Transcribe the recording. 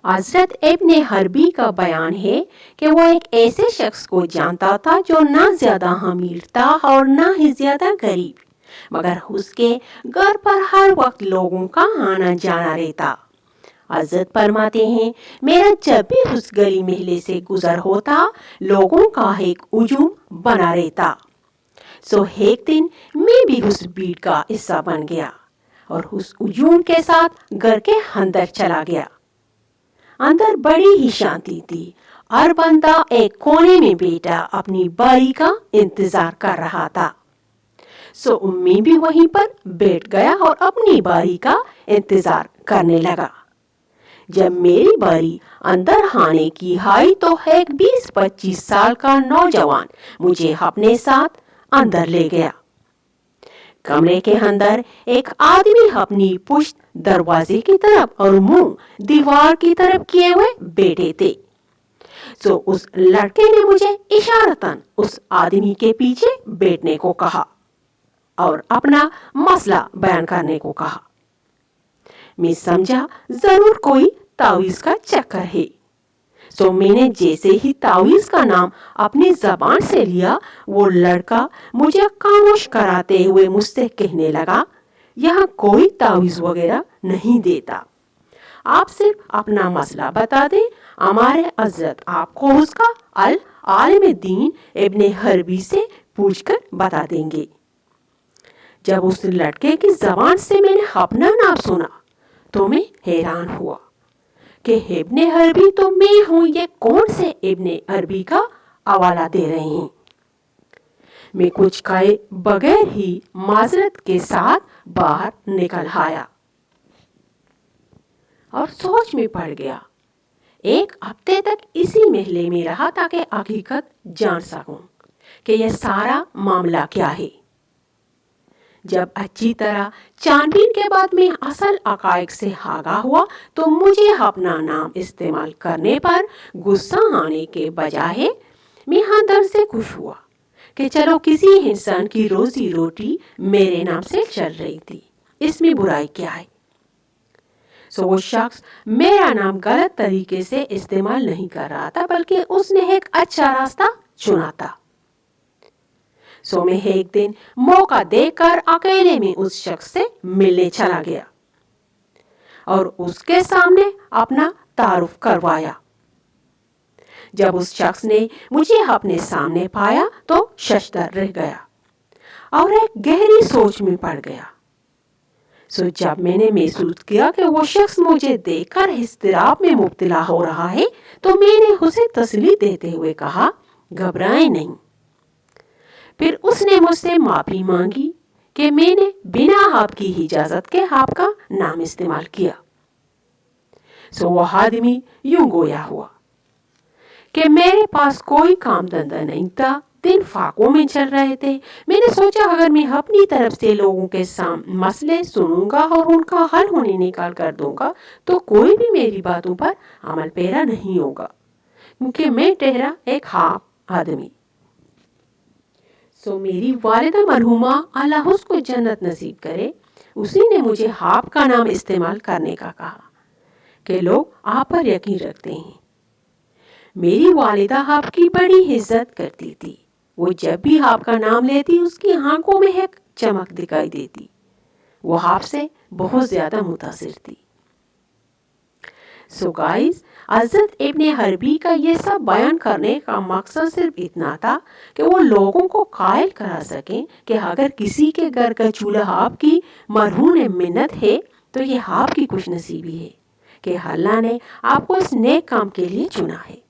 हजरत इब्ने हरबी का बयान है कि वो एक ऐसे शख्स को जानता था जो ना ज्यादा अमीर था और ना ही ज्यादा गरीब, मगर उसके घर पर हर वक्त लोगों का आना जाना रहता। हजरत फरमाते हैं, मेरा जब भी उस गली महले से गुजर होता, लोगों का एक हुजूम बना रहता। एक दिन मैं भी उस भीड़ का हिस्सा बन गया और उस हुजूम के साथ घर के अंदर चला गया। अंदर बड़ी ही शांति थी। हर बंदा एक कोने में बैठा अपनी बारी का इंतजार कर रहा था। मैं भी वहीं पर बैठ गया और अपनी बारी का इंतजार करने लगा। जब मेरी बारी अंदर आने की आई तो एक 20-25 साल का नौजवान मुझे अपने साथ अंदर ले गया। कमरे के अंदर एक आदमी अपनी पुश्त दरवाजे की तरफ और मुंह दीवार की तरफ किए हुए बैठे थे। उस लड़के ने मुझे इशारतन उस आदमी के पीछे बैठने को कहा और अपना मसला बयान करने को कहा। मैं समझा जरूर कोई तावीज का चक्कर है। मैंने जैसे ही तावीज का नाम अपनी जबान से लिया, वो लड़का मुझे खामोश कराते हुए मुझसे कहने लगा, यहाँ कोई तावीज वगैरह नहीं देता, आप सिर्फ अपना मसला बता दें, हमारे हजरत आपको उसका अल आलिम दीन इब्ने हरबी से पूछकर बता देंगे। जब उस लड़के की जबान से मैंने अपना नाम सुना तो मैं हैरान हुआ कि इब्ने हरबी तो मैं हूं, ये कौन से इब्ने हरबी का हवाला दे रहे हैं। मैं कुछ कहे बगैर ही माजरत के साथ बाहर निकल आया और सोच में पड़ गया। एक हफ्ते तक इसी महले में रहा ताकि हकीकत जान सकूं कि यह सारा मामला क्या है। जब अच्छी तरह छानबीन के बाद मैं असल हकायक से आगाह हुआ तो मुझे अपना नाम इस्तेमाल करने पर गुस्सा आने के बजाय मैं अंदर से खुश हुआ कि चलो किसी इंसान की रोजी रोटी मेरे नाम से चल रही थी, इसमें बुराई क्या है। वो शख्स मेरा नाम गलत तरीके से इस्तेमाल नहीं कर रहा था, बल्कि उसने एक अच्छा रास्ता चुना था। मैं एक दिन मौका देकर अकेले में उस शख्स से मिलने चला गया और उसके सामने अपना तारुफ करवाया। जब उस शख्स ने मुझे अपने सामने पाया तो शशदर रह गया और एक गहरी सोच में पड़ गया। जब मैंने महसूस किया कि वो शख्स मुझे देखकर इज़्तिराब में मुब्तला हो रहा है तो मैंने उसे तसल्ली देते हुए कहा, घबराएं नहीं। फिर उसने मुझसे माफी मांगी कि मैंने बिना आपकी इजाजत के आपका नाम इस्तेमाल किया। वो आदमी यूं गोया हुआ कि मेरे पास कोई काम धंधा नहीं था, दिन फाकों में चल रहे थे। मैंने सोचा अगर मैं अपनी तरफ से लोगों के सामने मसले सुनूंगा और उनका हल होने निकाल कर दूंगा तो कोई भी मेरी बातों पर अमल पैरा नहीं होगा, क्योंकि मैं ठहरा एक हाफ आदमी। मेरी वालिदा मरहुमा अल्लाह उसको जन्नत नसीब करे, उसी ने मुझे आप का नाम इस्तेमाल करने का कहा कि लोग आप पर यकीन रखते हैं। मेरी वालिदा आपकी बड़ी इज्जत करती थी। वो जब भी आपका नाम लेती उसकी आंखों में एक चमक दिखाई देती। वो आपसे बहुत ज्यादा मुतासिर थी। गाइस, हजरत इब्ने हरबी का ये सब बयान करने का मकसद सिर्फ इतना था कि वो लोगों को कायल करा सकें कि अगर किसी के घर का चूल्हा आपकी मरहून मिन्नत है तो ये आपकी खुशनसीबी है कि अल्लाह ने आपको इस नेक काम के लिए चुना है।